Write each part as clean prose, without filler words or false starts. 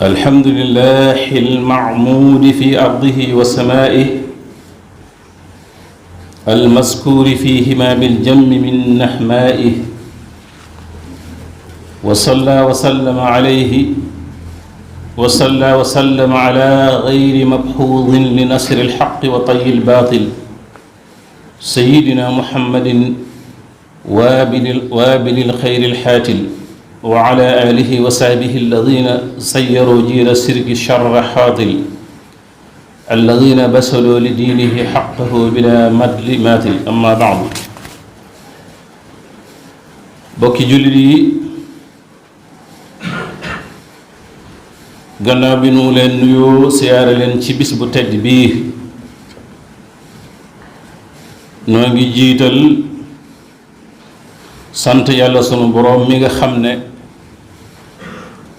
الحمد لله المعمود في أرضه وسمائه المذكور فيهما بالجم من نحمائه وصلى وسلم على غير مبحوظ لنصر الحق وطي الباطل سيدنا محمد وابل الخير الحاتل وعلى آله وصحبه الذين سيروا جيل السرك شر حاطل الذين بسلوا لدينه حقه بلا مدل ماتل أما بعد bokki jullit yi gannaaw bi nu leen nuyoo siyaare leen ci bis bu tedd bii noo ngi jiital sant yàlla sunu boroom mi nga xam ne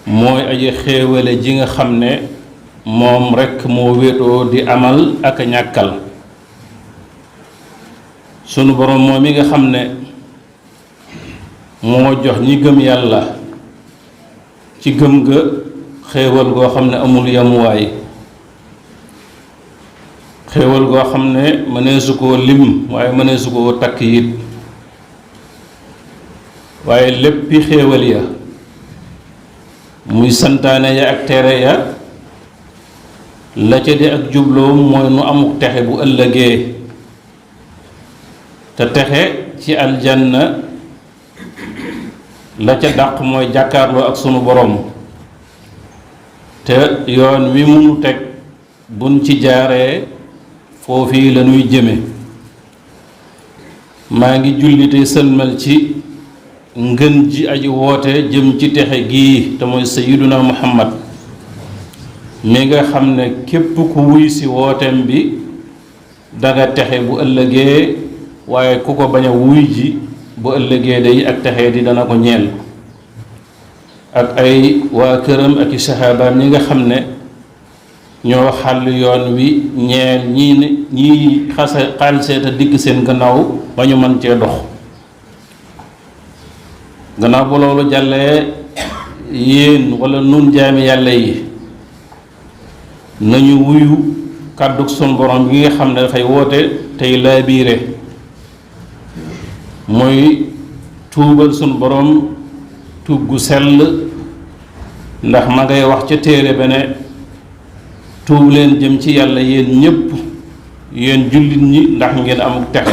mooy aji xéewale ji nga xam ne moom rekk moo wéetoo di amal ak a ñàkkal sunu boroom moom mi nga xam ne moo jox ñi gëm yàlla ci gëm ga xéewal goo xam ne amul yamuwaay xéewal goo xam ne mëneesu koo lim waaye mëneesu koo takk it waaye léppi xéewal ya muy santaane ya ak tere ya la ca di ak jubloom mooy nu amuk texe bu ëllëgee te texe ci aljanna la ca dàq mooy jàkkaarloo ak sunu borom te yoon wi munu teg buñ ci jaaree foofii la ñuy jëme maa ngi julli te sëlmal ci ngën ji aji woote jëm ci texe gii te mooy sayyiduna muhammad mi nga xam ne képp ku wuy si wooteem bi danga texe bu ëllëgee waaye ku ko bañ a wuy ji bu ëllëgee day ak texe di dana ko ñeel ak ay waa këram ak i saxaabaam ñi nga xam ne ñoo xàll yoon wi ñeel ñii xaalseeta dikk seen gannaaw ba ñu mën cee dox gannaaw bu loolu jàllee yéen wala nun jaami yàlla yi nañu wuyu kàddug sunu borom gi nga xam ne dafay woote tey laabiire mooy tuubal sunu borom tuub gu sell ndax ma ngay wax ca téere ba ne tuub leen jëm ci yàlla yéen ñépp yéen jullit ñi ndax ngeen amuk texe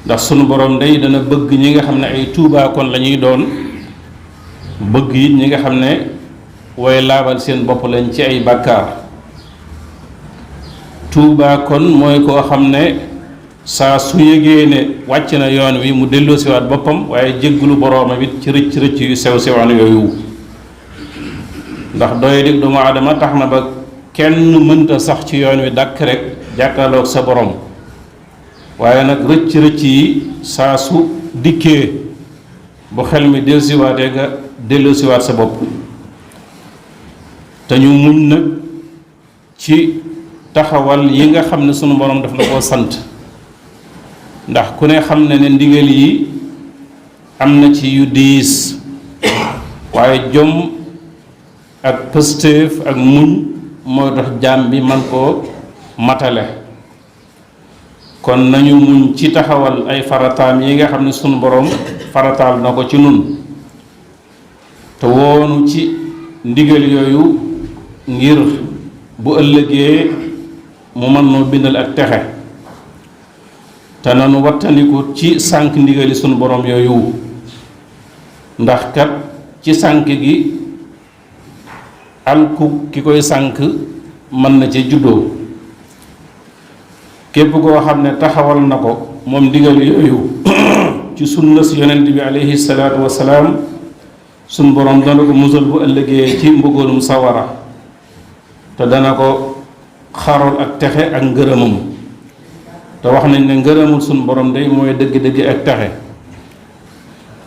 ndax sunu borom day dana bëgg ñi nga xam ne ay tuubaakoon la ñuy doon bëgg it ñi nga xam ne way laabal seen bopp lañ ci ay bàkkaar tuubaakoon mooy koo xam ne saa su yëgee ne wàcc na yoon wi mu delloosiwaat boppam waaye jéggulu boroomam it ci rëcc yu sew sewaan yooyu ndax doy dig doomu aadama tax na ba kenn mënta sax ci yoon wi dàkk rek jàkkaarloog sa borom waaye nag rëcc yi saa su dikkee bu xel mi dellusiwaatee nga dellusiwaat sa bopp te ñu muñ nag ci taxawal yi nga xam ne sunu borom daf na koo sant ndax ku ne xam ne ne ndigal yi am na ci yu diis waaye jom ak pëstéef ak muñ mooy tax jaam bi man koo matale kon nañu muñ ci taxawal ay farataam yi nga xam ne sunu borom farataal na ko ci nun te woonu ci ndigal yooyu ngir bu ëllëgee mu mën noo bindal ak texe te nanu wattandiku ci sànk ndigali sunu borom yooyu ndax kat ci sànk gi alku ki koy sànk mën na ci juddoo képp koo xam ne taxawal na ko moom ndigal yooyu ci sunna si yonent bi alayhi salaatu wasalaam sun borom dana ko musal bu ëllëgee ci mbugalum sawara te dana ko xarool ak texe ak ngërëmam te wax nañ ne ngërëmul sun borom day mooy dëgg-dëgg ak texe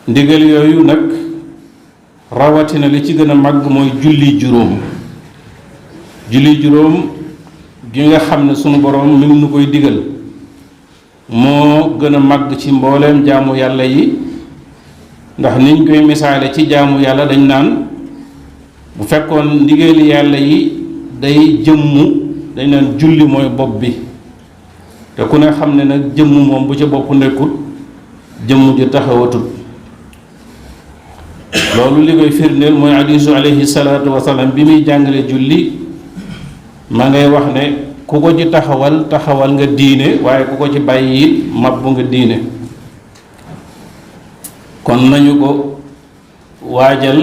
ndigal yooyu nag rawatina li ci gën a màgg mooy julli juróom gi nga xam ne sunu borom mi ngi nu koy digal moo gën a màgg ci mbooleem jaamu yàlla yi ndax niñ koy misaale ci jaamu yàlla dañ naan bu fekkoon ndigali yàlla yi day jëmmu dañ naan julli mooy bopp bi te ku ne xam ne nag jëmm moom bu ca bopp nekkut jëmm ji taxawatut loolu li koy firndeel mooy hadiisu alayhi salaatu wasalaam bi muy jàngale julli ma ngay wax ne ku ko ci taxawal nga diine waaye ku ko ci bàyyi it mabbu nga diine kon nañu ko waajal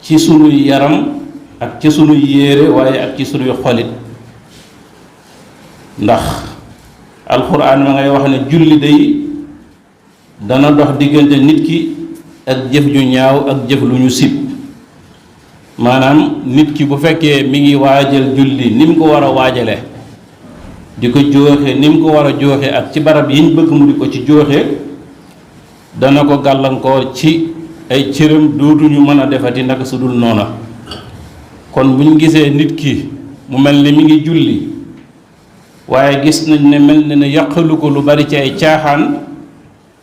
ci sunuy yaram ak ci sunuy yére waaye ak ci sunuy xolit ndax alxuraan ma ngay wax ne julli day dana dox diggante nit ki ak jëf ju ñaaw ak jëf lu ñu sib maanaam nit ki bu fekkee mi ngi waajal julli ni mu ko war a waajale di ko jooxe ni mu ko war a jooxe ak ci barab yiñ bëgg mu di ko ci jooxe dana ko gàllankoor ci ay cëram dootuñu mën a defati naka su dul noona kon buñ gisee nit ki mu mel ne mi ngi julli waaye gis nañ ne mel ne yàqalu ko lu bari ci ay caaxaan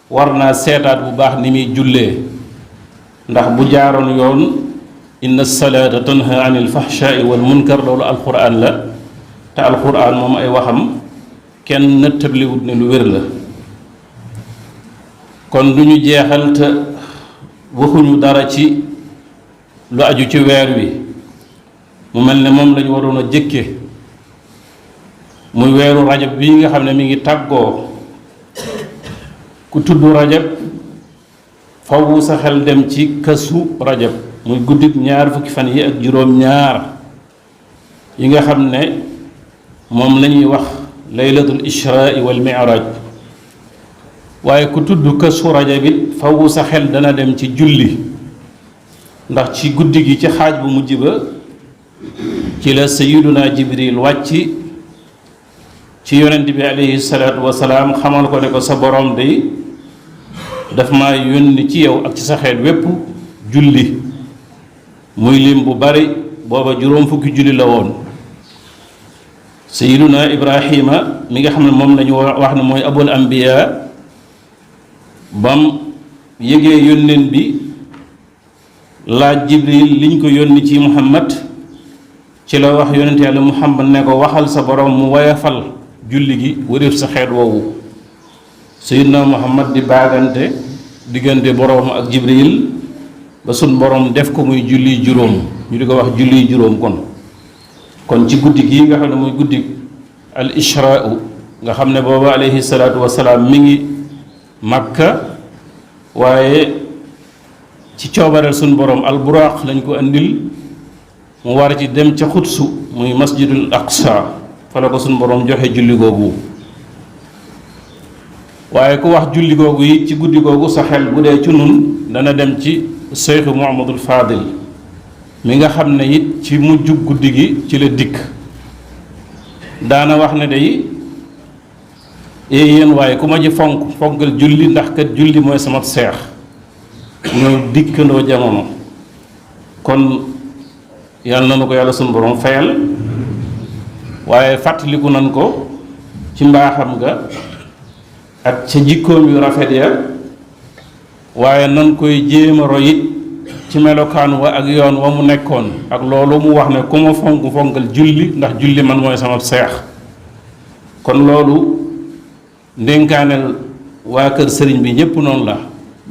war naa seetaat bu baax ni muy jullee ndax bu jaaroon yoon inna salaata tanha anil fahshaai wal munkar loolu alquran la te alquran moom ay waxam kenn nëttabliwut ne lu wér la kon du ñu jeexal te waxuñu dara ci lu aju ci weer wi mu mel ne moom lañu waroon a jëkke muy weeru rajab bii nga xam ne mi ngi tàggoo ku tudd rajab fawu sa xel dem ci kasu rajab muy guddik ñaar fukki fan yi ak juróom ñaar yi nga xam ne moom la ñuy wax laylatul israa wal mi'raj waaye ku tudd kasu rajab it fawu sa xel dana dem ci julli ndax ci guddi gi ci xaaj bu mujj ba ci la sayyiduna jibril wàcc ci yonent bi alayhi salaatu wasalaam xamal ko ne ko sa borom day daf ma yónni ci yow ak ci sa xeet wépp julli muy lim bu bari booba juróom fukki julli la woon sayyiduna ibrahima mi nga xam ne moom lañu wax ne mooy abul anbiya bam yëgee yónneen bi laaj jibril liñ ko yónni ci muhammad ci la wax yonent yàlla muhammad ne ko waxal sa borom mu woyafal julli gi wëréef sa xeet woowu sayyidna muhammad di baagante diggante borom ak jibril ba sun borom def ko muy julli juróom ñu di ko wax julli juróom kon ci guddi gii nga xam ne muy guddi al israa nga xam ne booba alayhi salaatu wasalaam mi ngi makka waaye ci coobareel sun borom al buraq lañ ko andil mu war ci dem ca xutsu muy masjidul aqsa fa la ko sun borom joxe julli googu waaye ku wax julli googu yi ci guddi googu sa xel bu dee ci nun dana dem ci Seydou Muhammadul Fadil mi nga xam ne it ci mujjug guddi gi ci la dikk daana wax ne day yéen waaye ku ma ji fonkal julli ndax kat julli mooy sama seex ñoo dikkandoo jamono kon yàlla na nu ko yàlla sunu borom fayal waaye fàttaliku nan ko ci mbaaxam ga ak ca jikkoom yu rafet ya waaye nan koy jéem a roy it ci melokaan wa ak yoon wa mu nekkoon ak loolu mu wax ne ku ma fonkal julli ndax julli man mooy sama seex kon loolu ndénkaaneel waa kër sëriñ bi ñëpp noonu la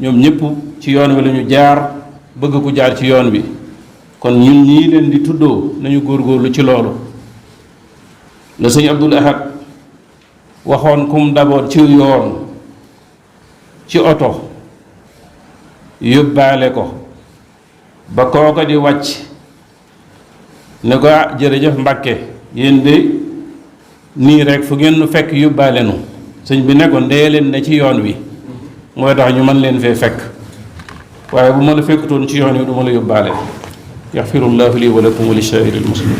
ñoom ñëpp ci yoon wi lañu jaar bëgg ku jaar ci yoon wi kon ñun ñii leen di tuddoo nañu góorgóorlu ci loolu la sëñ Abdul Ahad waxoon kum daboot ci yoon ci oto yóbbaale ko ba kooka di wàcc ne ko jërëjëf Mbàkke yéen de nii rek fu ngeen nu fekk yóbbaale nu sëñ bi ne ko ndee leen ne ci yoon wi mooy tax ñu mën leen fee fekk waaye bu ma la fekkutoon ci yoon wi du ma la yóbbaale yaxfirullahu li wa lakum wa li saa'iril muslimin